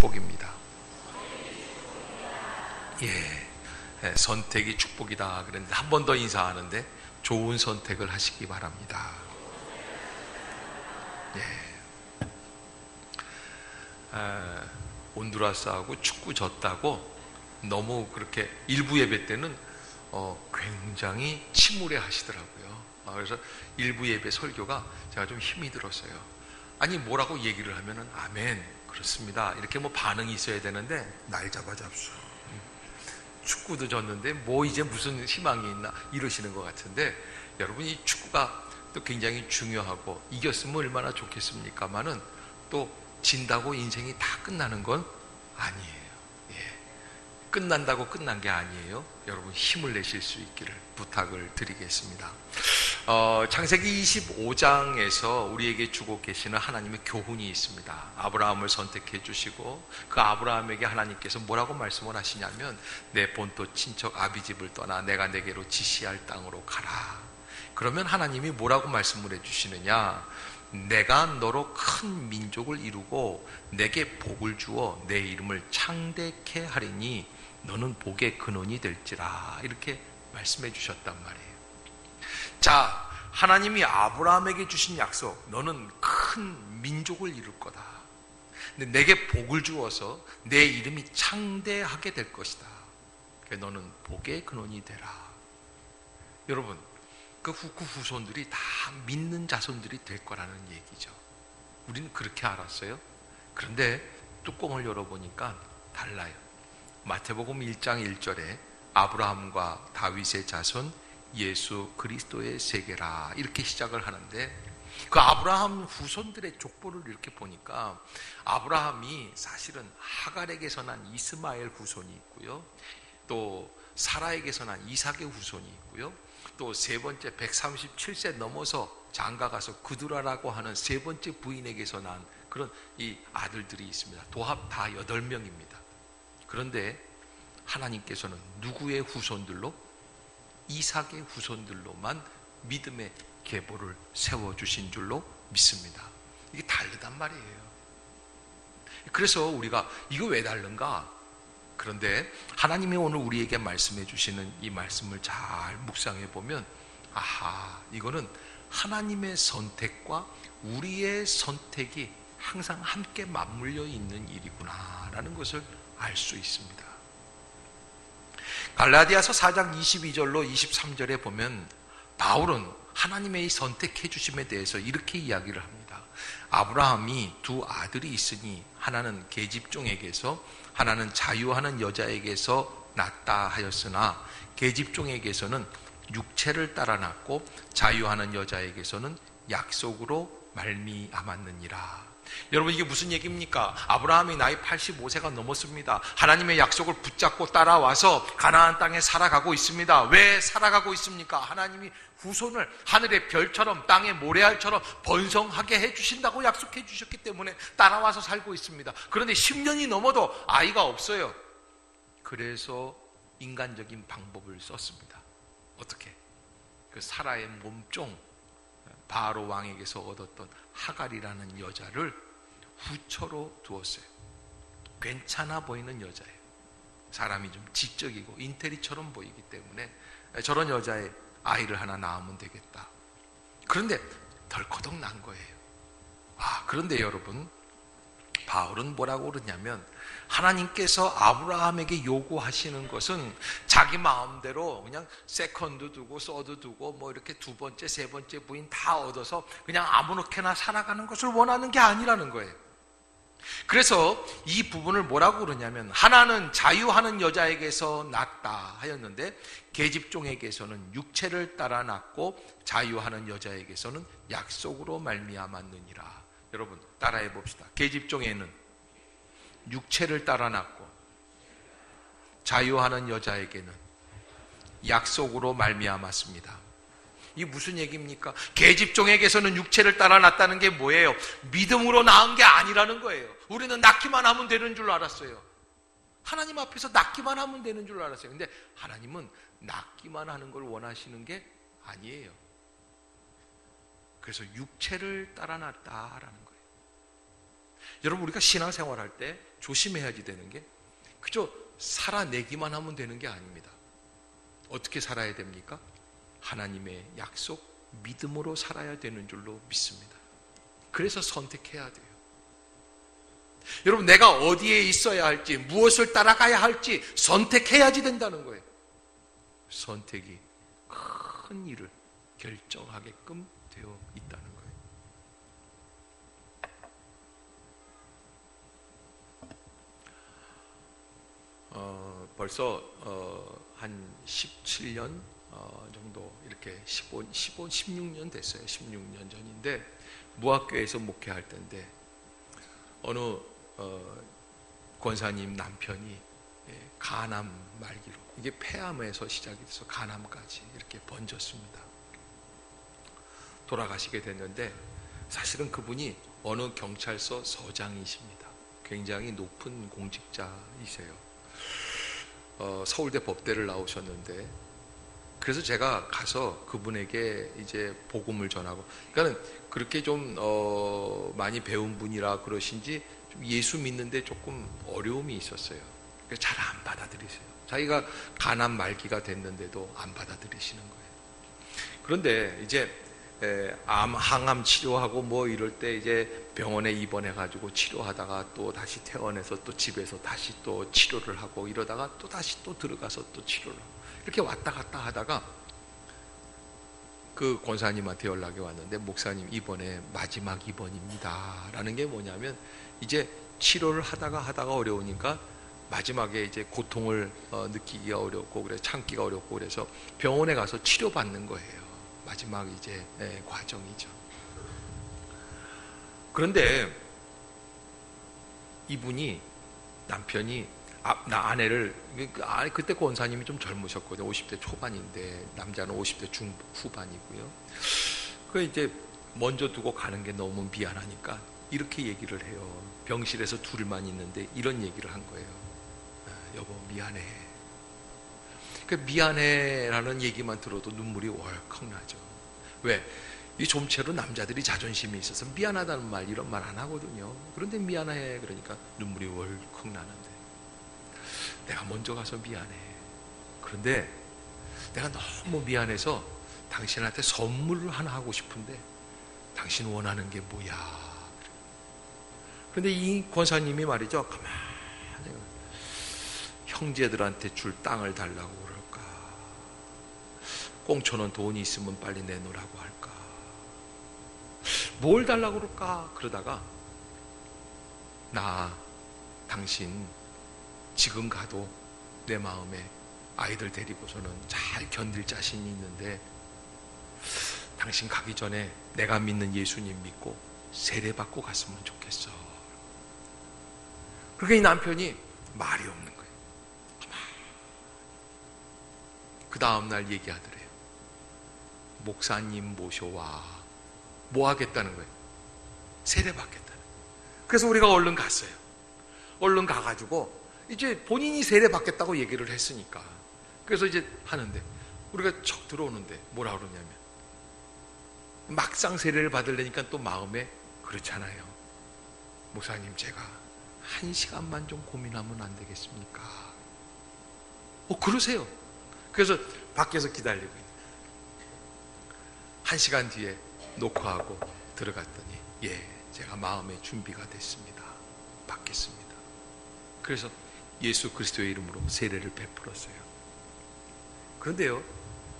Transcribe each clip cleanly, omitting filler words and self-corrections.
축복입니다. 선택이 축복이다 그랬는데 한 번 더 인사하는데 좋은 선택을 하시기 바랍니다. 온두라스하고 축구 졌다고 너무 그렇게 일부 예배 때는 굉장히 침울해 하시더라고요. 그래서 일부 예배 설교가 제가 좀 힘이 들었어요. 아니 뭐라고 얘기를 하면은 아멘 그렇습니다 이렇게 뭐 반응이 있어야 되는데 날 잡아잡수 축구도 졌는데 뭐 이제 무슨 희망이 있나 이러시는 것 같은데, 여러분 이 축구가 또 굉장히 중요하고 이겼으면 얼마나 좋겠습니까마는 또 진다고 인생이 다 끝나는 건 아니에요. 끝난다고 끝난 게 아니에요. 여러분 힘을 내실 수 있기를 부탁을 드리겠습니다. 창세기 25장에서 우리에게 주고 계시는 하나님의 교훈이 있습니다. 아브라함을 선택해 주시고 그 아브라함에게 하나님께서 뭐라고 말씀을 하시냐면 내 본토 친척 아비집을 떠나 내가 내게로 지시할 땅으로 가라. 그러면 하나님이 뭐라고 말씀을 해 주시느냐, 내가 너로 큰 민족을 이루고 내게 복을 주어 내 이름을 창대케 하리니 너는 복의 근원이 될지라, 이렇게 말씀해 주셨단 말이에요. 자, 하나님이 아브라함에게 주신 약속, 너는 큰 민족을 이룰 거다. 근데 내게 복을 주어서 내 이름이 창대하게 될 것이다. 그래서 너는 복의 근원이 되라. 여러분, 그 후손들이 다 믿는 자손들이 될 거라는 얘기죠. 우리는 그렇게 알았어요. 그런데 뚜껑을 열어보니까 달라요. 마태복음 1장 1절에 아브라함과 다윗의 자손 예수 그리스도의 세계라 이렇게 시작을 하는데, 그 아브라함 후손들의 족보를 이렇게 보니까 아브라함이 사실은 하갈에게서 난 이스마엘 후손이 있고요, 또 사라에게서 난 이삭의 후손이 있고요, 또 세 번째 137세 넘어서 장가가서 그두라라고 하는 세 번째 부인에게서 난 그런 이 아들들이 있습니다. 도합 다 8명입니다. 그런데 하나님께서는 누구의 후손들로? 이삭의 후손들로만 믿음의 계보를 세워주신 줄로 믿습니다. 이게 다르단 말이에요. 그래서 우리가 이거 왜 다른가? 그런데 하나님이 오늘 우리에게 말씀해 주시는 이 말씀을 잘 묵상해 보면, 아하, 이거는 하나님의 선택과 우리의 선택이 항상 함께 맞물려 있는 일이구나 라는 것을 알 수 있습니다. 갈라디아서 4장 22절로 23절에 보면 바울은 하나님의 선택해 주심에 대해서 이렇게 이야기를 합니다. 아브라함이 두 아들이 있으니 하나는 계집종에게서 하나는 자유하는 여자에게서 낳았다 하였으나 계집종에게서는 육체를 따라 낳고 자유하는 여자에게서는 약속으로 말미암았느니라. 여러분, 이게 무슨 얘기입니까? 아브라함이 나이 85세가 넘었습니다. 하나님의 약속을 붙잡고 따라와서 가나안 땅에 살아가고 있습니다. 왜 살아가고 있습니까? 하나님이 후손을 하늘의 별처럼 땅의 모래알처럼 번성하게 해주신다고 약속해 주셨기 때문에 따라와서 살고 있습니다. 그런데 10년이 넘어도 아이가 없어요. 그래서 인간적인 방법을 썼습니다. 어떻게? 그 사라의 몸종 바로 왕에게서 얻었던 하갈이라는 여자를 후처로 두었어요. 괜찮아 보이는 여자예요. 사람이 좀 지적이고 인테리처럼 보이기 때문에 저런 여자의 아이를 하나 낳으면 되겠다. 그런데 덜커덕 난 거예요. 그런데 여러분, 바울은 뭐라고 그러냐면 하나님께서 아브라함에게 요구하시는 것은 자기 마음대로 그냥 세컨드 두고 서드 두고 뭐 이렇게 두 번째 세 번째 부인 다 얻어서 그냥 아무렇게나 살아가는 것을 원하는 게 아니라는 거예요. 그래서 이 부분을 뭐라고 그러냐면 하나는 자유하는 여자에게서 낳았다 하였는데 계집종에게서는 육체를 따라 낳고 자유하는 여자에게서는 약속으로 말미암았느니라. 여러분 따라해 봅시다. 계집종에는 육체를 따라 낳고 자유하는 여자에게는 약속으로 말미암았습니다. 이게 무슨 얘기입니까? 계집종에게서는 육체를 따라 낳았다는 게 뭐예요? 믿음으로 낳은 게 아니라는 거예요. 우리는 낳기만 하면 되는 줄 알았어요. 하나님 앞에서 낳기만 하면 되는 줄 알았어요. 근데 하나님은 낳기만 하는 걸 원하시는 게 아니에요. 그래서 육체를 따라 낳았다라는 거예요. 여러분, 우리가 신앙생활 할 때 조심해야지 되는 게 그저 살아내기만 하면 되는 게 아닙니다. 어떻게 살아야 됩니까? 하나님의 약속, 믿음으로 살아야 되는 줄로 믿습니다. 그래서 선택해야 돼요. 여러분, 내가 어디에 있어야 할지, 무엇을 따라가야 할지 선택해야지 된다는 거예요. 선택이 큰 일을 결정하게끔 되어 있다는 거예요. 벌써 한 17년 정도 이렇게 16년 됐어요. 16년 전인데 무학교에서 목회할 때인데 어느 권사님 남편이 간암 말기로, 이게 폐암에서 시작이 돼서 간암까지 이렇게 번졌습니다. 돌아가시게 됐는데 사실은 그분이 어느 경찰서 서장이십니다. 굉장히 높은 공직자이세요. 서울대 법대를 나오셨는데, 그래서 제가 가서 그분에게 이제 복음을 전하고, 그러니까 그렇게 좀 많이 배운 분이라 그러신지 좀 예수 믿는데 조금 어려움이 있었어요. 잘 안 받아들이세요. 자기가 간암 말기가 됐는데도 안 받아들이시는 거예요. 그런데 이제 항암 치료하고 뭐 이럴 때 이제 병원에 입원해가지고 치료하다가 또 다시 퇴원해서 또 집에서 다시 또 치료를 하고 이러다가 또 다시 또 들어가서 또 치료를 하고 이렇게 왔다 갔다 하다가 그 권사님한테 연락이 왔는데, 목사님 이번에 마지막 입원입니다 라는 게 뭐냐면, 이제 치료를 하다가 어려우니까 마지막에 이제 고통을 느끼기가 어렵고 그래 참기가 어렵고 그래서 병원에 가서 치료받는 거예요. 마지막 이제 과정이죠. 그런데 이분이, 남편이 아내를, 그때 권사님이 좀 젊으셨거든요. 50대 초반인데 남자는 50대 중후반이고요. 그 이제 먼저 두고 가는 게 너무 미안하니까 이렇게 얘기를 해요. 병실에서 둘만 있는데 이런 얘기를 한 거예요. 여보 미안해. 그 미안해라는 얘기만 들어도 눈물이 월컥 나죠. 왜? 이 좀채로 남자들이 자존심이 있어서 미안하다는 말, 이런 말 안 하거든요. 그런데 미안해 그러니까 눈물이 월컥 나는데, 내가 먼저 가서 미안해. 그런데 내가 너무 미안해서 당신한테 선물을 하나 하고 싶은데 당신 원하는 게 뭐야? 그런데 이 권사님이 말이죠, 가만히 형제들한테 줄 땅을 달라고 그럴까? 꽁초는 돈이 있으면 빨리 내놓으라고 할까? 뭘 달라고 그럴까? 그러다가 나 당신 지금 가도 내 마음에 아이들 데리고서는 잘 견딜 자신이 있는데 당신 가기 전에 내가 믿는 예수님 믿고 세례받고 갔으면 좋겠어. 그러니까 이 남편이 말이 없는 거예요. 그 다음날 얘기하더래요. 목사님 모셔와. 뭐 하겠다는 거예요? 세례받겠다는 거예요. 그래서 우리가 얼른 갔어요. 얼른 가가지고 이제 본인이 세례받겠다고 얘기를 했으니까, 그래서 이제 하는데 우리가 척 들어오는데 뭐라 그러냐면, 막상 세례를 받으려니까 또 마음에 그렇잖아요. 목사님 제가 1시간만 좀 고민하면 안 되겠습니까? 그러세요. 그래서 밖에서 기다리고 있는 1시간 뒤에 녹화하고 들어갔더니, 예, 제가 마음의 준비가 됐습니다. 받겠습니다. 그래서 예수 그리스도의 이름으로 세례를 베풀었어요. 그런데요,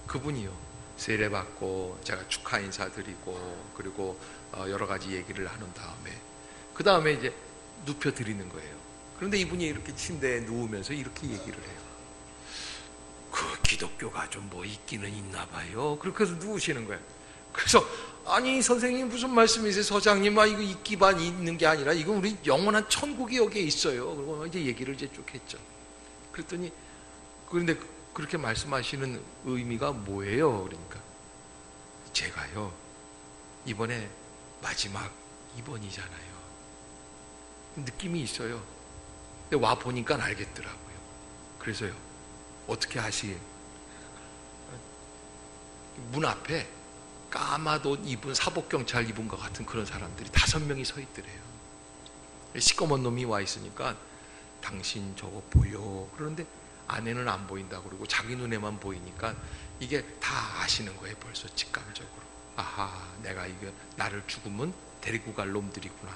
그분이요, 세례받고 제가 축하 인사드리고 그리고 여러 가지 얘기를 하는 다음에 그 다음에 이제 눕혀 드리는 거예요. 그런데 이분이 이렇게 침대에 누우면서 이렇게 얘기를 해요. 그 기독교가 좀 뭐 있기는 있나 봐요. 그렇게 해서 누우시는 거예요. 그래서 아니 선생님 무슨 말씀이세요? 서장님, 이거 있기만 있는 게 아니라 이건 우리 영원한 천국이 여기에 있어요. 그리고 이제 얘기를 이제 쭉 했죠. 그랬더니, 그런데 그렇게 말씀하시는 의미가 뭐예요? 그러니까 제가요 이번에 마지막 입원이잖아요. 느낌이 있어요. 근데 와 보니까 알겠더라고요. 그래서요, 어떻게 하시게? 문 앞에 까마옷 입은 사복경찰 입은 것 같은 그런 사람들이 5명이 서 있더래요. 시꺼먼 놈이 와 있으니까 당신 저거 보여. 그런데 아내는 안 보인다고 그러고 자기 눈에만 보이니까 이게 다 아시는 거예요. 벌써 직감적으로. 아하, 내가 이게 나를 죽으면 데리고 갈 놈들이구나.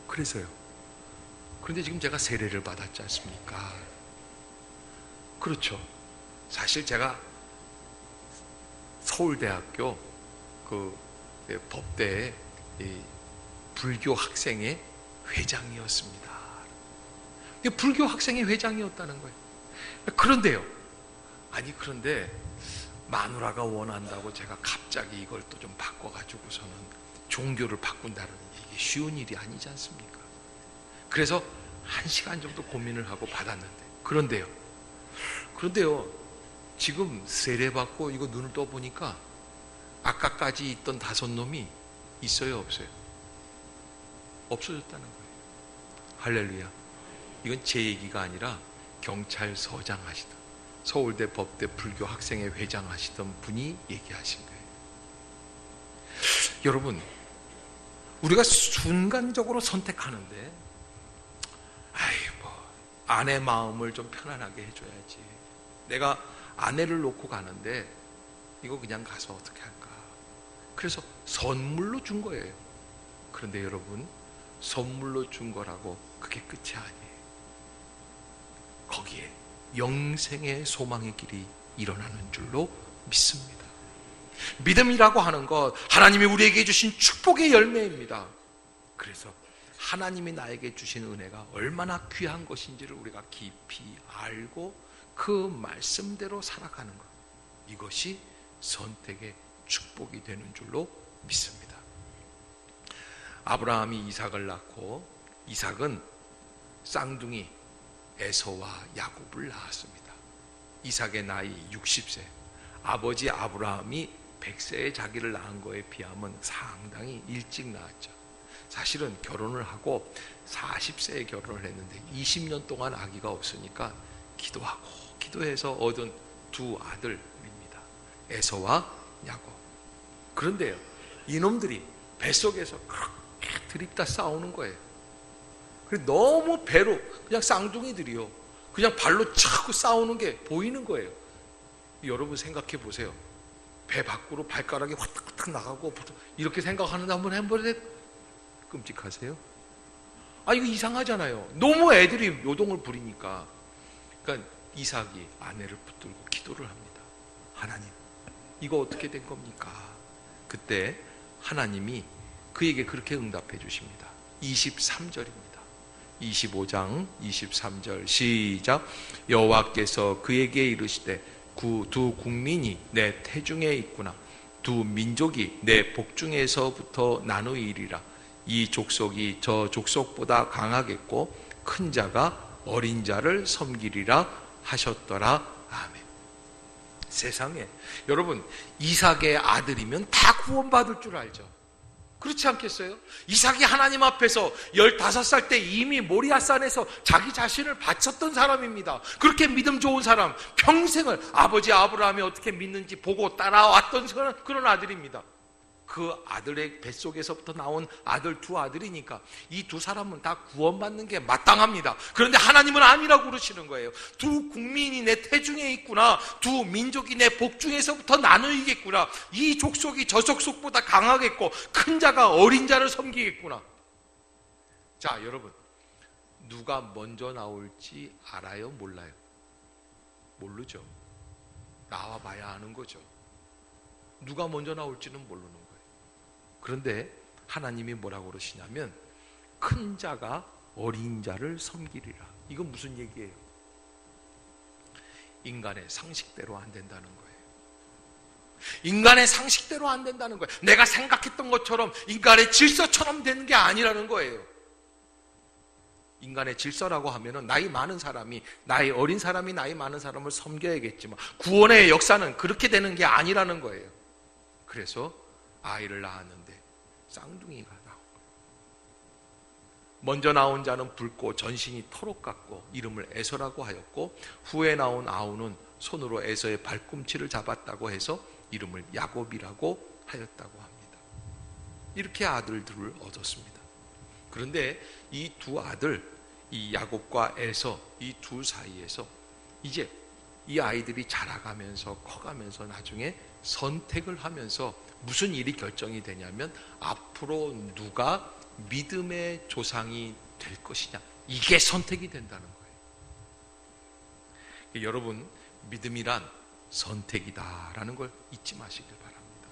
그래서요. 그런데 지금 제가 세례를 받았지 않습니까? 그렇죠. 사실 제가 서울대학교 그 법대의 불교 학생회 회장이었습니다. 불교 학생회 회장이었다는 거예요. 그런데요. 그런데 마누라가 원한다고 제가 갑자기 이걸 또 좀 바꿔가지고서는 종교를 바꾼다는 이게 쉬운 일이 아니지 않습니까? 그래서 1시간 정도 고민을 하고 받았는데, 그런데요. 지금 세례받고 이거 눈을 떠보니까 아까까지 있던 5놈이 있어요, 없어요? 없어졌다는 거예요. 할렐루야. 이건 제 얘기가 아니라 경찰서장 하시던, 서울대 법대 불교 학생회 회장 하시던 분이 얘기하신 거예요. 여러분, 우리가 순간적으로 선택하는데 아내 마음을 좀 편안하게 해줘야지. 내가 아내를 놓고 가는데 이거 그냥 가서 어떻게 할까? 그래서 선물로 준 거예요. 그런데 여러분, 선물로 준 거라고 그게 끝이 아니에요. 거기에 영생의 소망의 길이 일어나는 줄로 믿습니다. 믿음이라고 하는 것, 하나님이 우리에게 주신 축복의 열매입니다. 그래서 하나님이 나에게 주신 은혜가 얼마나 귀한 것인지를 우리가 깊이 알고 그 말씀대로 살아가는 것, 이것이 선택의 축복이 되는 줄로 믿습니다. 아브라함이 이삭을 낳고 이삭은 쌍둥이 에서와 야곱을 낳았습니다. 이삭의 나이 60세, 아버지 아브라함이 100세에 자기를 낳은 거에 비하면 상당히 일찍 낳았죠. 사실은 결혼을 하고 40세에 결혼을 했는데 20년 동안 아기가 없으니까 기도해서 얻은 2 아들입니다. 에서와 야곱. 그런데요, 이놈들이 뱃속에서 그렇게 드립다 싸우는 거예요. 너무 배로, 그냥 쌍둥이들이요, 그냥 발로 차고 싸우는 게 보이는 거예요. 여러분 생각해 보세요. 배 밖으로 발가락이 화딱화딱 나가고 이렇게 생각하는데 한번 해보세요. 끔찍하세요? 이거 이상하잖아요. 너무 애들이 요동을 부리니까. 그러니까 이삭이 아내를 붙들고 기도를 합니다. 하나님, 이거 어떻게 된 겁니까? 그때 하나님이 그에게 그렇게 응답해 주십니다. 23절입니다. 25장 23절 시작. 여호와께서 그에게 이르시되 두 국민이 내 태중에 있구나. 2 민족이 내 복중에서부터 나누이리라. 이 족속이 저 족속보다 강하겠고 큰 자가 어린 자를 섬기리라 하셨더라. 아멘. 세상에, 여러분, 이삭의 아들이면 다 구원받을 줄 알죠. 그렇지 않겠어요? 이삭이 하나님 앞에서 15살 때 이미 모리아산에서 자기 자신을 바쳤던 사람입니다. 그렇게 믿음 좋은 사람, 평생을 아버지 아브라함이 어떻게 믿는지 보고 따라왔던 그런 아들입니다. 그 아들의 뱃속에서부터 나온 아들 2 아들이니까 이 2 사람은 다 구원받는 게 마땅합니다. 그런데 하나님은 아니라고 그러시는 거예요. 2 국민이 내 태중에 있구나. 2 민족이 내 복중에서부터 나누이겠구나. 이 족속이 저 족속보다 강하겠고 큰 자가 어린 자를 섬기겠구나. 자, 여러분, 누가 먼저 나올지 알아요? 몰라요? 모르죠. 나와봐야 아는 거죠. 누가 먼저 나올지는 모르는 거예요. 그런데 하나님이 뭐라고 그러시냐면 큰 자가 어린 자를 섬기리라. 이건 무슨 얘기예요? 인간의 상식대로 안 된다는 거예요. 인간의 상식대로 안 된다는 거예요. 내가 생각했던 것처럼 인간의 질서처럼 되는 게 아니라는 거예요. 인간의 질서라고 하면은 나이 많은 사람이, 나이 어린 사람이 나이 많은 사람을 섬겨야겠지만 구원의 역사는 그렇게 되는 게 아니라는 거예요. 그래서 아이를 낳았는데 쌍둥이가 나온 거예요. 먼저 나온 자는 붉고 전신이 토록 같고 이름을 에서라고 하였고, 후에 나온 아우는 손으로 에서의 발꿈치를 잡았다고 해서 이름을 야곱이라고 하였다고 합니다. 이렇게 아들들을 얻었습니다. 그런데 이 2 아들, 이 야곱과 에서 이 두 사이에서 이제 이 아이들이 자라가면서 커가면서 나중에 선택을 하면서 무슨 일이 결정이 되냐면 앞으로 누가 믿음의 조상이 될 것이냐, 이게 선택이 된다는 거예요. 여러분, 믿음이란 선택이다라는 걸 잊지 마시길 바랍니다.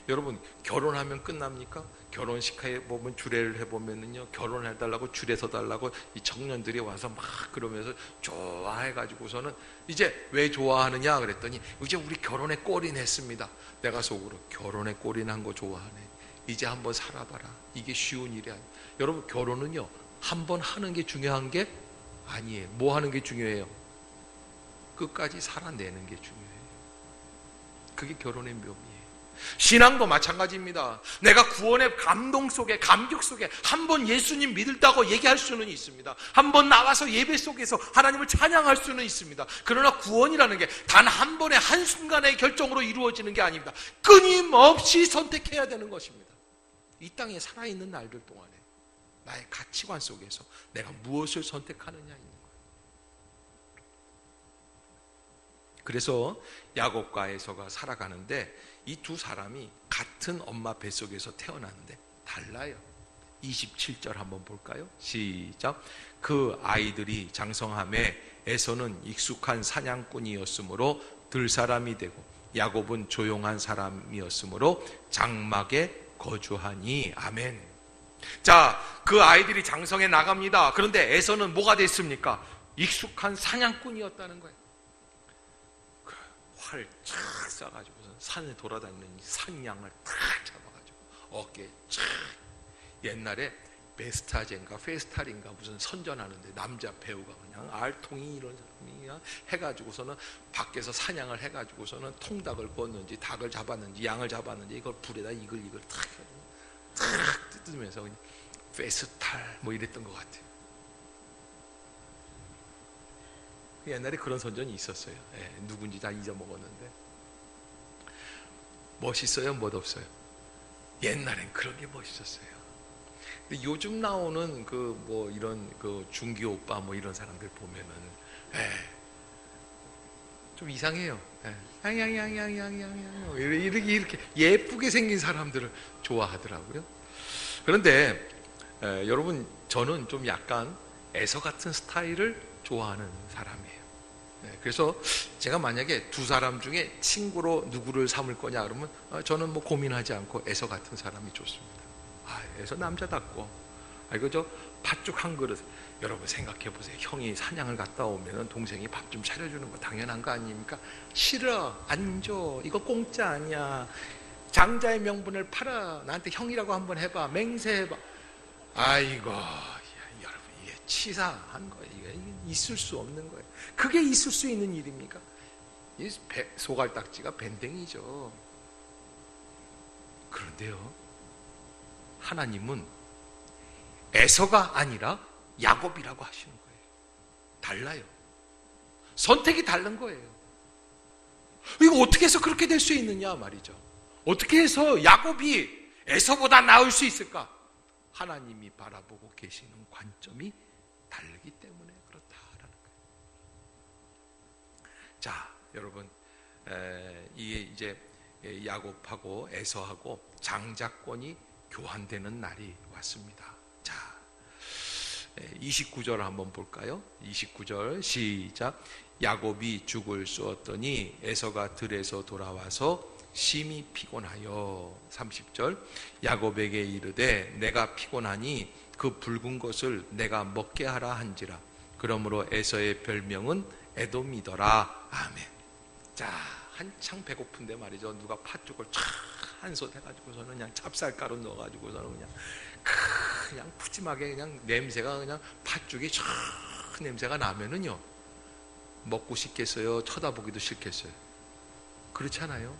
여러분, 결혼하면 끝납니까? 결혼식에 보면 주례를 해보면은요, 결혼해달라고 주례 서달라고 이 청년들이 와서 막 그러면서 좋아해가지고서는 이제 왜 좋아하느냐 그랬더니 이제 우리 결혼에 꼴이 냈습니다. 내가 속으로 결혼에 꼴이 난 거 좋아하네. 이제 한번 살아봐라. 이게 쉬운 일이 아니에요. 여러분, 결혼은요, 한번 하는 게 중요한 게 아니에요. 뭐 하는 게 중요해요? 끝까지 살아내는 게 중요해요. 그게 결혼의 묘미예요. 신앙도 마찬가지입니다. 내가 구원의 감동 속에, 감격 속에 한번 예수님 믿을다고 얘기할 수는 있습니다. 한번 나와서 예배 속에서 하나님을 찬양할 수는 있습니다. 그러나 구원이라는 게 단 한 번의 한순간의 결정으로 이루어지는 게 아닙니다. 끊임없이 선택해야 되는 것입니다. 이 땅에 살아있는 날들 동안에 나의 가치관 속에서 내가 무엇을 선택하느냐 있는 거예요. 그래서 야곱과 에서가 살아가는데 이 두 사람이 같은 엄마 뱃속에서 태어났는데 달라요. 27절 한번 볼까요? 시작. 그 아이들이 장성함에 에서는 익숙한 사냥꾼이었으므로 들사람이 되고 야곱은 조용한 사람이었으므로 장막에 거주하니. 아멘. 자, 그 아이들이 장성해 나갑니다. 그런데 에서는 뭐가 됐습니까? 익숙한 사냥꾼이었다는 거예요. 활을 쫙 쏴가지고 산에 돌아다니는 산양을 탁 잡아가지고 어깨에 쫙. 옛날에 베스타젠가 페스탈인가 무슨 선전하는데 남자 배우가 그냥 알통이 이런 사람이 그냥 해가지고서는 밖에서 사냥을 해가지고서는 통닭을 꽂는지 닭을 잡았는지 양을 잡았는지 이걸 불에다 이걸 탁 해가지고 탁 뜯으면서 그냥 페스탈 뭐 이랬던 것 같아요. 옛날에 그런 선전이 있었어요. 예, 누군지 다 잊어먹었는데 멋있어요? 멋없어요? 옛날엔 그런 게 멋있었어요. 근데 요즘 나오는 그 뭐 이런 그 중기 오빠 뭐 이런 사람들 보면은 좀 이상해요. 양양양양양양 이렇게 예쁘게 생긴 사람들을 좋아하더라고요. 그런데 여러분, 저는 좀 약간 에서 같은 스타일을 좋아하는 사람이에요. 그래서 제가 만약에 두 사람 중에 친구로 누구를 삼을 거냐 그러면 저는 뭐 고민하지 않고 에서 같은 사람이 좋습니다. 에서 남자답고 이거 저 팥죽 한 그릇. 여러분 생각해 보세요. 형이 사냥을 갔다 오면 동생이 밥 좀 차려주는 거 당연한 거 아닙니까? 싫어, 안 줘, 이거 공짜 아니야, 장자의 명분을 팔아, 나한테 형이라고 한번 해봐, 맹세해봐. 아이고 여러분, 이게 치사한 거예요. 이게 있을 수 없는 거예요. 그게 있을 수 있는 일입니까? 이 소갈딱지가 밴댕이죠. 그런데요, 하나님은 에서가 아니라 야곱이라고 하시는 거예요. 달라요. 선택이 다른 거예요. 이거 어떻게 해서 그렇게 될 수 있느냐 말이죠. 어떻게 해서 야곱이 에서보다 나을 수 있을까? 하나님이 바라보고 계시는 관점이 다르기 때문에 그렇다라는 거예요. 자, 여러분, 이게 이제 야곱하고 에서하고 장자권이 교환되는 날이 왔습니다. 자, 29절 한번 볼까요? 29절 시작. 야곱이 죽을 쏘았더니 에서가 들에서 돌아와서 심히 피곤하여. 30절. 야곱에게 이르되 내가 피곤하니 그 붉은 것을 내가 먹게 하라 한지라. 그러므로 에서의 별명은 에돔이더라. 아멘. 자, 한창 배고픈데 말이죠. 누가 팥죽을 촥 한솥 해가지고서는 그냥 찹쌀가루 넣어가지고서는 그냥 푸짐하게 그냥 냄새가 그냥 팥죽이 촥 냄새가 나면은요, 먹고 싶겠어요? 쳐다보기도 싫겠어요? 그렇잖아요.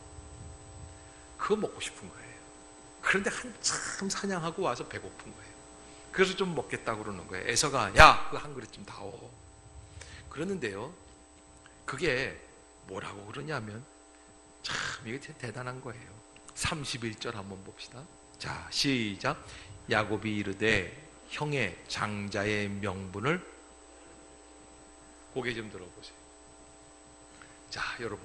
그거 먹고 싶은 거예요. 그런데 한참 사냥하고 와서 배고픈 거예요. 그래서 좀 먹겠다고 그러는 거예요. 에서가 야, 그거 한 그릇 좀 다오. 그러는데요, 그게 뭐라고 그러냐면 참 이게 대단한 거예요. 31절 한번 봅시다. 자, 시작. 야곱이 이르되 형의 장자의 명분을 고개 좀 들어보세요. 자, 여러분,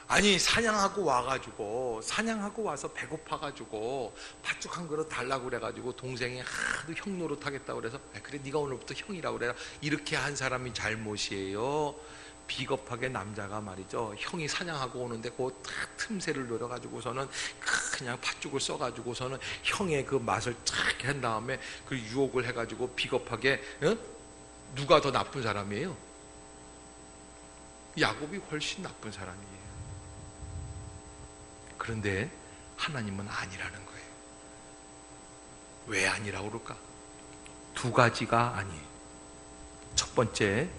아니 사냥하고 와서 배고파가지고 팥죽 한 그릇 달라고 그래가지고 동생이 하도 형 노릇하겠다고 그래서 그래 네가 오늘부터 형이라고 그래라, 이렇게 한 사람이 잘못이에요. 비겁하게 남자가 말이죠, 형이 사냥하고 오는데 그 틈새를 노려가지고서는 그냥 팥죽을 써가지고서는 형의 그 맛을 쫙 한 다음에 그 유혹을 해가지고 비겁하게, 누가 더 나쁜 사람이에요? 야곱이 훨씬 나쁜 사람이에요. 그런데 하나님은 아니라는 거예요. 왜 아니라고 그럴까? 두 가지가 아니에요. 첫 번째,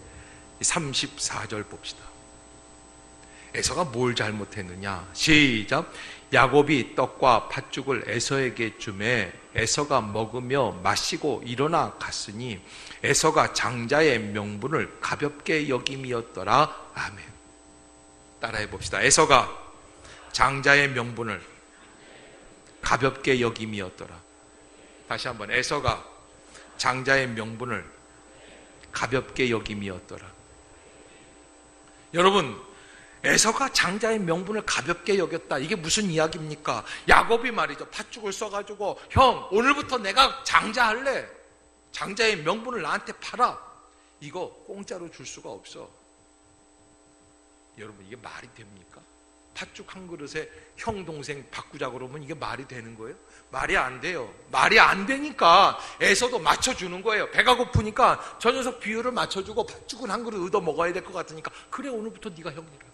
34절 봅시다. 에서가 뭘 잘못했느냐? 시작. 야곱이 떡과 팥죽을 에서에게 주매 에서가 먹으며 마시고 일어나 갔으니 에서가 장자의 명분을 가볍게 여김이었더라. 아멘. 따라해 봅시다. 에서가 장자의 명분을 가볍게 여김이었더라. 다시 한번, 에서가 장자의 명분을 가볍게 여김이었더라. 여러분, 에서가 장자의 명분을 가볍게 여겼다, 이게 무슨 이야기입니까? 야곱이 말이죠, 팥죽을 써가지고 형 오늘부터 내가 장자할래, 장자의 명분을 나한테 팔아, 이거 공짜로 줄 수가 없어. 여러분, 이게 말이 됩니까? 팥죽 한 그릇에 형 동생 바꾸자 그러면 이게 말이 되는 거예요? 말이 안 돼요. 말이 안 되니까 에서도 맞춰주는 거예요. 배가 고프니까 저 녀석 비율을 맞춰주고 팥죽은 한 그릇 얻어 먹어야 될 것 같으니까 그래 오늘부터 네가 형이라.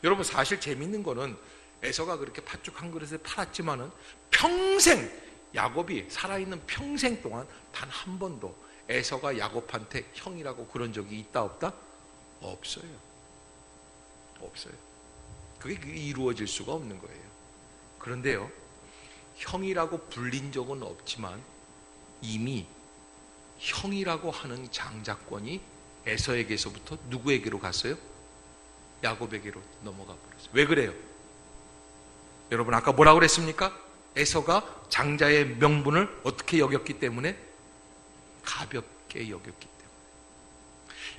여러분, 사실 재밌는 거는 에서가 그렇게 팥죽 한 그릇에 팔았지만은 평생, 야곱이 살아있는 평생 동안 단 한 번도 에서가 야곱한테 형이라고 그런 적이 있다 없다? 없어요. 없어요. 그게 이루어질 수가 없는 거예요. 그런데요, 형이라고 불린 적은 없지만 이미 형이라고 하는 장자권이 에서에게서부터 누구에게로 갔어요? 야곱에게로 넘어가 버렸어요. 왜 그래요? 여러분, 아까 뭐라고 그랬습니까? 에서가 장자의 명분을 어떻게 여겼기 때문에? 가볍게 여겼기 때문에.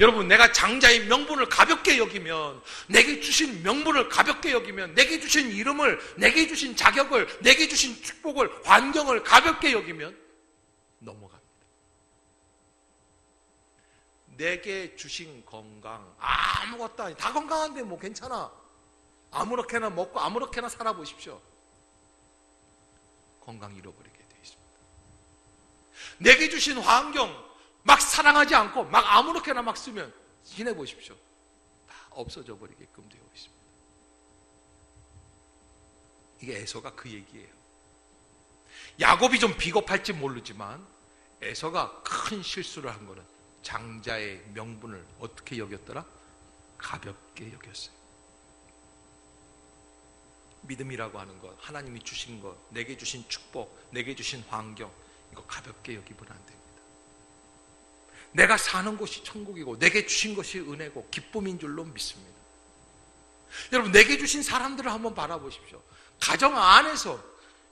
여러분, 내가 장자의 명분을 가볍게 여기면, 내게 주신 명분을 가볍게 여기면, 내게 주신 이름을, 내게 주신 자격을, 내게 주신 축복을, 환경을 가볍게 여기면 넘어갑니다. 내게 주신 건강, 아무것도 아니, 다 건강한데 뭐 괜찮아, 아무렇게나 먹고 아무렇게나 살아보십시오. 건강 잃어버리게 되어 있습니다. 내게 주신 환경, 막 사랑하지 않고 막 아무렇게나 막 쓰면 지내보십시오. 다 없어져 버리게끔 되어 있습니다. 이게 에서가 그 얘기예요. 야곱이 좀 비겁할지 모르지만 에서가 큰 실수를 한 거는 장자의 명분을 어떻게 여겼더라? 가볍게 여겼어요. 믿음이라고 하는 것, 하나님이 주신 것, 내게 주신 축복, 내게 주신 환경, 이거 가볍게 여기면 안 됩니다. 내가 사는 곳이 천국이고 내게 주신 것이 은혜고 기쁨인 줄로 믿습니다. 여러분, 내게 주신 사람들을 한번 바라보십시오. 가정 안에서,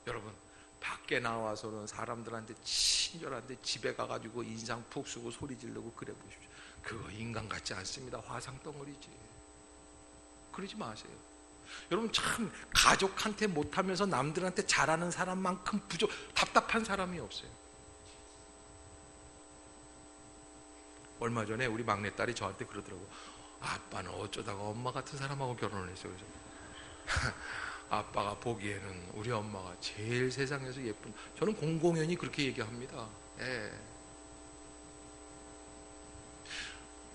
여러분, 밖에 나와서는 사람들한테 친절한데 집에 가가지고 인상 푹 쓰고 소리 지르고 그래 보십시오. 그거 인간 같지 않습니다. 화상덩어리지. 그러지 마세요. 여러분, 참 가족한테 못하면서 남들한테 잘하는 사람만큼 답답한 사람이 없어요. 얼마 전에 우리 막내딸이 저한테 그러더라고. 아빠는 어쩌다가 엄마 같은 사람하고 결혼을 했어요. 그래서 아빠가 보기에는 우리 엄마가 제일 세상에서 예쁜, 저는 공공연히 그렇게 얘기합니다. 예.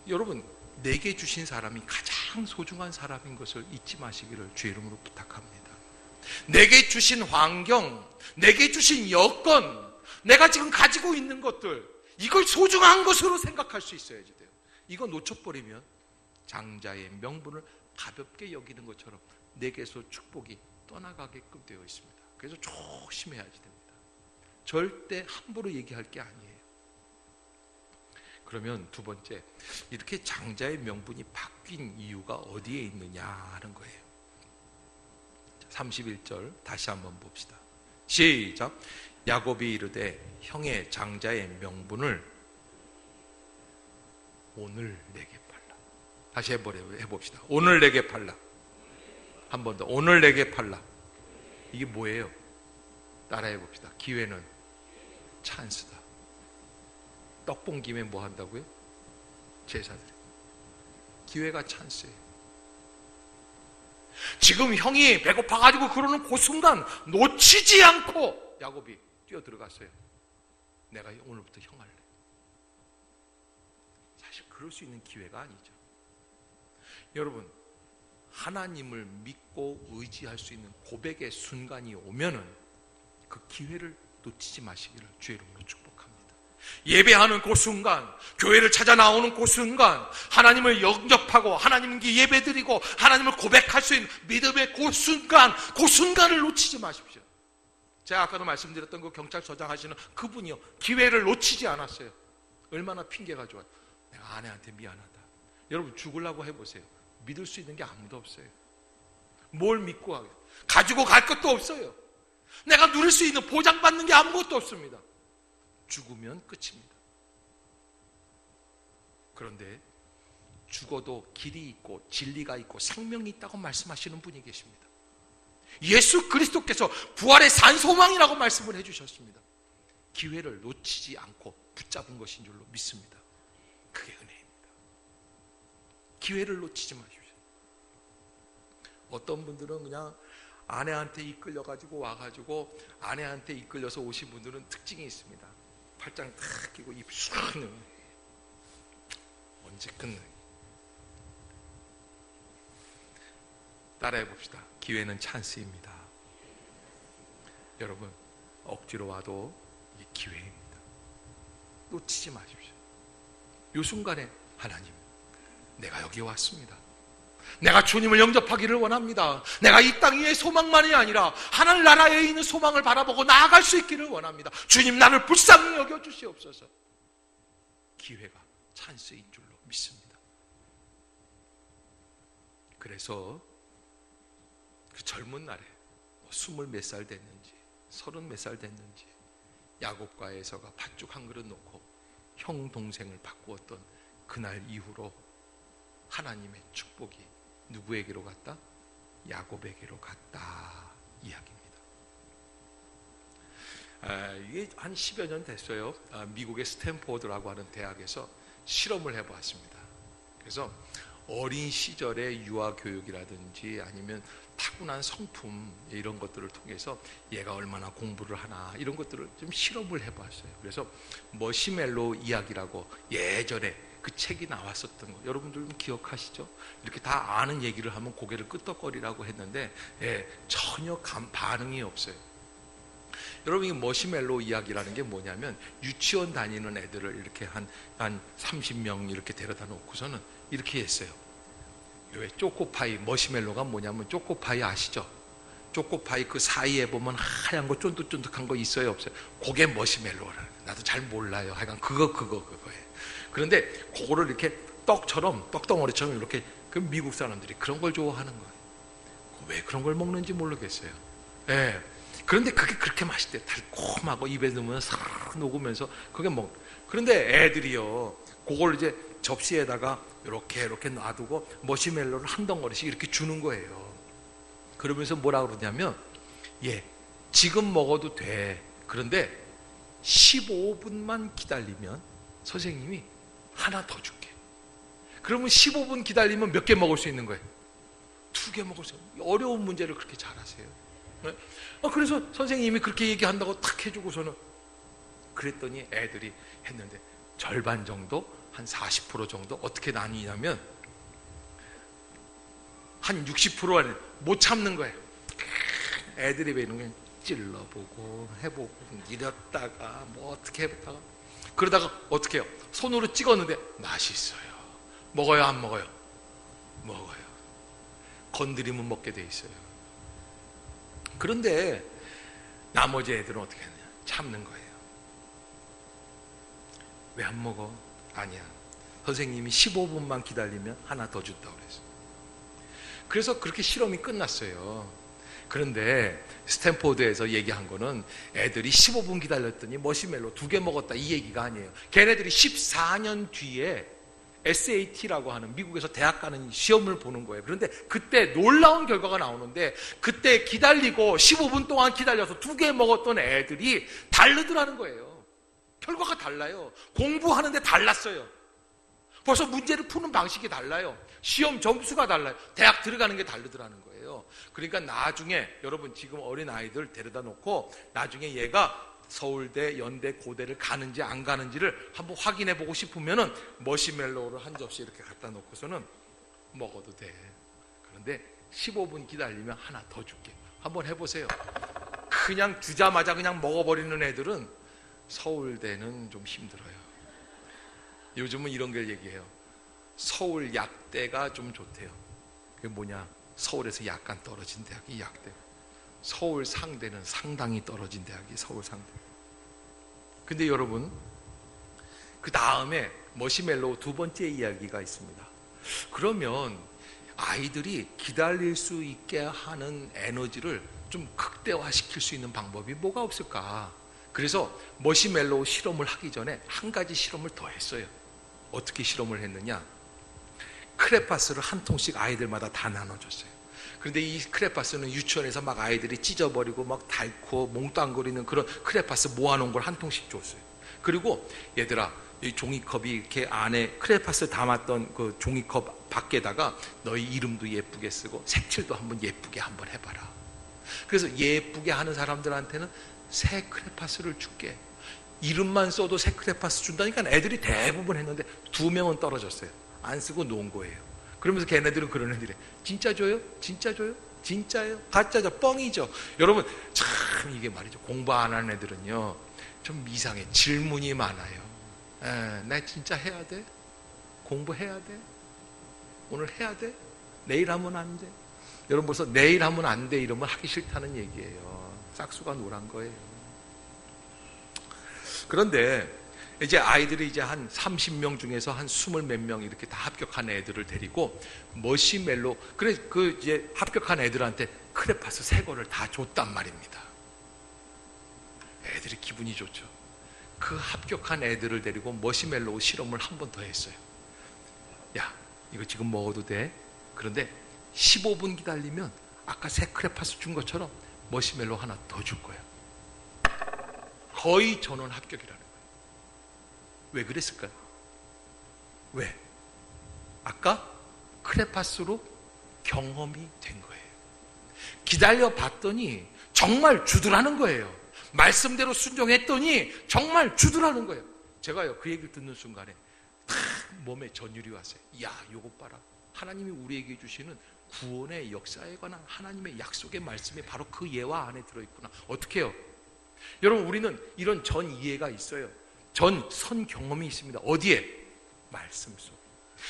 여러분, 내게 주신 사람이 가장 소중한 사람인 것을 잊지 마시기를 주 이름으로 부탁합니다. 내게 주신 환경, 내게 주신 여건, 내가 지금 가지고 있는 것들, 이걸 소중한 것으로 생각할 수 있어야지 돼요. 이거 놓쳐버리면 장자의 명분을 가볍게 여기는 것처럼 내게서 축복이 떠나가게끔 되어 있습니다. 그래서 조심해야지 됩니다. 절대 함부로 얘기할 게 아니에요. 그러면 두 번째, 이렇게 장자의 명분이 바뀐 이유가 어디에 있느냐 하는 거예요. 31절 다시 한번 봅시다. 시작. 야곱이 이르되 형의 장자의 명분을 오늘 내게 팔라. 다시 해봅시다. 오늘 내게 팔라. 한 번 더. 오늘 내게 팔라. 이게 뭐예요? 따라해 봅시다. 기회는 찬스다. 떡 본 김에 뭐 한다고요? 제사드려. 기회가 찬스예요. 지금 형이 배고파가지고 그러는 그 순간 놓치지 않고 야곱이 뛰어 들어갔어요. 내가 오늘부터 형 할래. 사실 그럴 수 있는 기회가 아니죠. 여러분, 하나님을 믿고 의지할 수 있는 고백의 순간이 오면은 그 기회를 놓치지 마시기를 주의 이름으로 축복합니다. 예배하는 그 순간, 교회를 찾아 나오는 그 순간, 하나님을 영접하고 하나님께 예배드리고 하나님을 고백할 수 있는 믿음의 그 순간, 그 순간을 놓치지 마십시오. 제가 아까도 말씀드렸던 그 경찰서장 하시는 그분이요, 기회를 놓치지 않았어요. 얼마나 핑계가 좋아요. 내가 아내한테 미안하다. 여러분, 죽으려고 해보세요. 믿을 수 있는 게 아무도 없어요. 뭘 믿고 하겠어요? 가지고 갈 것도 없어요. 내가 누릴 수 있는 보장받는 게 아무것도 없습니다. 죽으면 끝입니다. 그런데 죽어도 길이 있고 진리가 있고 생명이 있다고 말씀하시는 분이 계십니다. 예수 그리스도께서 부활의 산 소망이라고 말씀을 해주셨습니다. 기회를 놓치지 않고 붙잡은 것인 줄로 믿습니다. 그게 은혜입니다. 기회를 놓치지 마십시오. 어떤 분들은 그냥 아내한테 이끌려가지고 와가지고 아내한테 이끌려서 오신 분들은 특징이 있습니다. 팔짱 탁 끼고 입 쑥 넣어. 언제 끝내? 따라해 봅시다. 기회는 찬스입니다. 여러분, 억지로 와도 이게 기회입니다. 놓치지 마십시오. 이 순간에 하나님, 내가 여기 왔습니다. 내가 주님을 영접하기를 원합니다. 내가 이 땅 위의 소망만이 아니라 하늘 나라에 있는 소망을 바라보고 나아갈 수 있기를 원합니다. 주님, 나를 불쌍히 여겨주시옵소서. 기회가 찬스인 줄로 믿습니다. 그래서 그 젊은 날에 20몇 살 됐는지 30몇 살 됐는지 야곱과 에서가 팥죽 한 그릇 놓고 형 동생을 바꾸었던 그날 이후로 하나님의 축복이 누구에게로 갔다? 야곱에게로 갔다 이야기입니다. 이게 한 10여 년 됐어요. 미국의 스탠포드라고 하는 대학에서 실험을 해보았습니다. 그래서 어린 시절의 유아교육이라든지 아니면 타고난 성품 이런 것들을 통해서 얘가 얼마나 공부를 하나 이런 것들을 좀 실험을 해보았어요. 그래서 머시멜로 이야기라고 예전에 그 책이 나왔었던 거 여러분들 기억하시죠? 이렇게 다 아는 얘기를 하면 고개를 끄덕거리라고 했는데 전혀 반응이 없어요. 여러분, 이 머시멜로 이야기라는 게 뭐냐면 유치원 다니는 애들을 이렇게 한 30명 이렇게 데려다 놓고서는 이렇게 했어요. 왜 쪼꼬파이, 머시멜로가 뭐냐면 쪼꼬파이 아시죠? 쪼꼬파이 그 사이에 보면 하얀 거 쫀득쫀득한 거 있어요 없어요? 그게 머시멜로라는 거예요. 나도 잘 몰라요. 하여간 그거예요. 그런데 그거를 이렇게 떡처럼 떡덩어리처럼 이렇게 그 미국 사람들이 그런 걸 좋아하는 거예요. 왜 그런 걸 먹는지 모르겠어요. 그런데 그게 그렇게 맛있대요. 달콤하고 입에 넣으면 싹 녹으면서 그게 그런데 애들이요 그걸 이제 접시에다가 이렇게 놔두고 머시멜로를 한 덩어리씩 이렇게 주는 거예요. 그러면서 뭐라 그러냐면 지금 먹어도 돼. 그런데 15분만 기다리면 선생님이 하나 더 줄게. 그러면 15분 기다리면 몇 개 먹을 수 있는 거예요? 2개 먹을 수 있는. 어려운 문제를 그렇게 잘하세요. 그래서 선생님이 그렇게 얘기한다고 탁 해주고서는 그랬더니 애들이 했는데 절반 정도, 한 40% 정도 어떻게 나뉘냐면 한 60%는 못 참는 거예요. 애들이 왜 이런 거 찔러보고 해보고 이랬다가 뭐 어떻게 해보다가 그러다가 어떻게 해요? 손으로 찍었는데 맛있어요. 먹어요, 안 먹어요? 먹어요. 건드리면 먹게 돼 있어요. 그런데 나머지 애들은 어떻게 하냐? 참는 거예요. 왜 안 먹어? 아니야. 선생님이 15분만 기다리면 하나 더 준다고 그랬어요. 그래서 그렇게 실험이 끝났어요. 그런데 스탠포드에서 얘기한 거는 애들이 15분 기다렸더니 머시멜로 2개 먹었다 이 얘기가 아니에요. 걔네들이 14년 뒤에 SAT라고 하는 미국에서 대학 가는 시험을 보는 거예요. 그런데 그때 놀라운 결과가 나오는데 그때 기다리고 15분 동안 기다려서 2개 먹었던 애들이 다르더라는 거예요. 결과가 달라요. 공부하는데 달랐어요. 벌써 문제를 푸는 방식이 달라요. 시험 점수가 달라요. 대학 들어가는 게 다르더라는 거예요. 그러니까 나중에 여러분 지금 어린 아이들 데려다 놓고 나중에 얘가 서울대, 연대, 고대를 가는지 안 가는지를 한번 확인해 보고 싶으면은 머시멜로우를 한 접시 이렇게 갖다 놓고서는 먹어도 돼. 그런데 15분 기다리면 하나 더 줄게. 한번 해보세요. 그냥 주자마자 그냥 먹어버리는 애들은 서울대는 좀 힘들어요. 요즘은 이런 걸 얘기해요. 서울 약대가 좀 좋대요. 그게 뭐냐? 서울에서 약간 떨어진 대학이 약대. 서울 상대는 상당히 떨어진 대학이 서울 상대. 근데 여러분, 그 다음에 머시멜로우 2번째 이야기가 있습니다. 그러면 아이들이 기다릴 수 있게 하는 에너지를 좀 극대화시킬 수 있는 방법이 뭐가 없을까? 그래서 머시멜로우 실험을 하기 전에 한 가지 실험을 더 했어요. 어떻게 실험을 했느냐? 크레파스를 한 통씩 아이들마다 다 나눠줬어요. 그런데 이 크레파스는 유치원에서 막 아이들이 찢어버리고 막 닳고 몽땅거리는 그런 크레파스 모아놓은 걸 한 통씩 줬어요. 그리고 얘들아, 이 종이컵이 이렇게 안에 크레파스 담았던 그 종이컵 밖에다가 너희 이름도 예쁘게 쓰고 색칠도 한번 예쁘게 한번 해봐라. 그래서 예쁘게 하는 사람들한테는 새 크레파스를 줄게. 이름만 써도 새 크레파스 준다니까 애들이 대부분 했는데 2명은 떨어졌어요. 안 쓰고 놓은 거예요. 그러면서 걔네들은 그런 애들이 진짜 줘요? 진짜 줘요? 진짜요? 가짜죠? 뻥이죠? 여러분 참 이게 말이죠. 공부 안 하는 애들은요 좀 이상해. 질문이 많아요. 나 진짜 해야 돼? 공부해야 돼? 오늘 해야 돼? 내일 하면 안 돼? 여러분 벌써 내일 하면 안 돼 이러면 하기 싫다는 얘기예요. 싹수가 노란 거예요. 그런데 이제 아이들이 이제 한 30명 중에서 한 20 몇 명 이렇게 다 합격한 애들을 데리고 머시멜로, 그래 그 이제 합격한 애들한테 크레파스 새 거를 다 줬단 말입니다. 애들이 기분이 좋죠. 그 합격한 애들을 데리고 머시멜로 실험을 한 번 더 했어요. 야, 이거 지금 먹어도 돼? 그런데 15분 기다리면 아까 새 크레파스 준 것처럼 머시멜로 하나 더 줄 거야. 거의 전원 합격이라는 거예요. 왜 그랬을까요? 왜? 아까 크레파스로 경험이 된 거예요. 기다려 봤더니 정말 주더라는 거예요. 말씀대로 순종했더니 정말 주더라는 거예요. 제가요 그 얘기를 듣는 순간에 탁 몸에 전율이 왔어요. 야, 요거 봐라. 하나님이 우리에게 주시는 구원의 역사에 관한 하나님의 약속의 말씀이 바로 그 예화 안에 들어있구나. 어떻게 해요? 여러분 우리는 이런 전 이해가 있어요. 전 선 경험이 있습니다. 어디에? 말씀 속.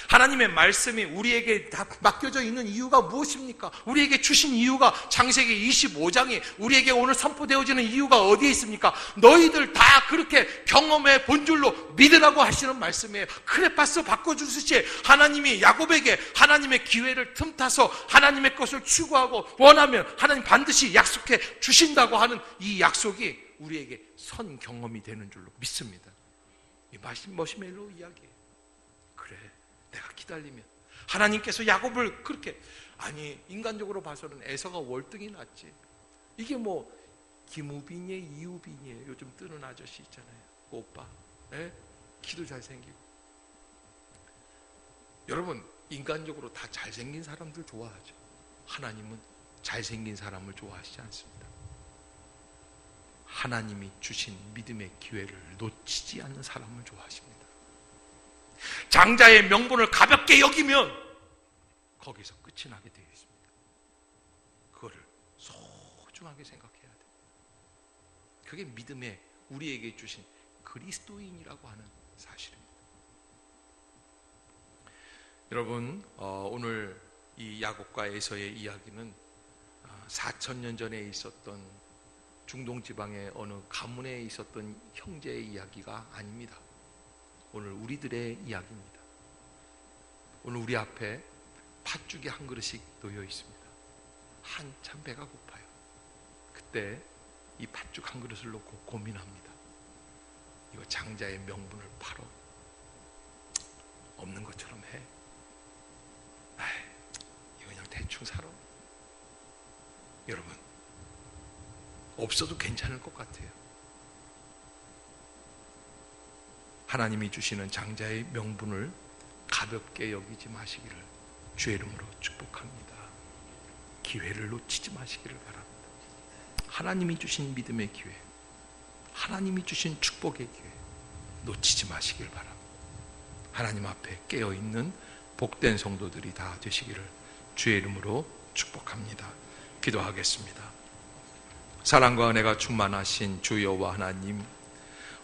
하나님의 말씀이 우리에게 다 맡겨져 있는 이유가 무엇입니까? 우리에게 주신 이유가 창세기 25장이 우리에게 오늘 선포되어지는 이유가 어디에 있습니까? 너희들 다 그렇게 경험해 본 줄로 믿으라고 하시는 말씀이에요. 크레파스 바꿔주듯이 하나님이 야곱에게 하나님의 기회를 틈타서 하나님의 것을 추구하고 원하면 하나님 반드시 약속해 주신다고 하는 이 약속이 우리에게 선 경험이 되는 줄로 믿습니다. 이 머시멜로우 이야기예요. 그래, 내가 기다리면 하나님께서 야곱을 그렇게, 아니 인간적으로 봐서는 에서가 월등히 낫지. 이게 뭐 김우빈이에요, 이우빈이에요? 요즘 뜨는 아저씨 있잖아요. 그 오빠, 키도 잘생기고. 여러분 인간적으로 다 잘생긴 사람들 좋아하죠. 하나님은 잘생긴 사람을 좋아하시지 않습니다. 하나님이 주신 믿음의 기회를 놓치지 않는 사람을 좋아하십니다. 장자의 명분을 가볍게 여기면 거기서 끝이 나게 되어 있습니다. 그거를 소중하게 생각해야 돼요. 그게 믿음의 우리에게 주신 그리스도인이라고 하는 사실입니다. 여러분 오늘 이 야곱과 에서의 이야기는 4,000년 전에 있었던 중동 지방의 어느 가문에 있었던 형제의 이야기가 아닙니다. 오늘 우리들의 이야기입니다. 오늘 우리 앞에 팥죽이 한 그릇씩 놓여 있습니다. 한참 배가 고파요. 그때 이 팥죽 한 그릇을 놓고 고민합니다. 이거 장자의 명분을 팔어? 없는 것처럼 해? 이거 그냥 대충 살아? 여러분, 없어도 괜찮을 것 같아요. 하나님이 주시는 장자의 명분을 가볍게 여기지 마시기를 주의 이름으로 축복합니다. 기회를 놓치지 마시기를 바랍니다. 하나님이 주신 믿음의 기회, 하나님이 주신 축복의 기회 놓치지 마시길 바랍니다. 하나님 앞에 깨어있는 복된 성도들이 다 되시기를 주의 이름으로 축복합니다. 기도하겠습니다. 사랑과 은혜가 충만하신 주 여호와 하나님,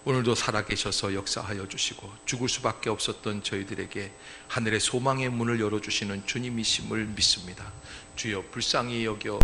오늘도 살아계셔서 역사하여 주시고 죽을 수밖에 없었던 저희들에게 하늘의 소망의 문을 열어주시는 주님이심을 믿습니다. 주여 불쌍히 여겨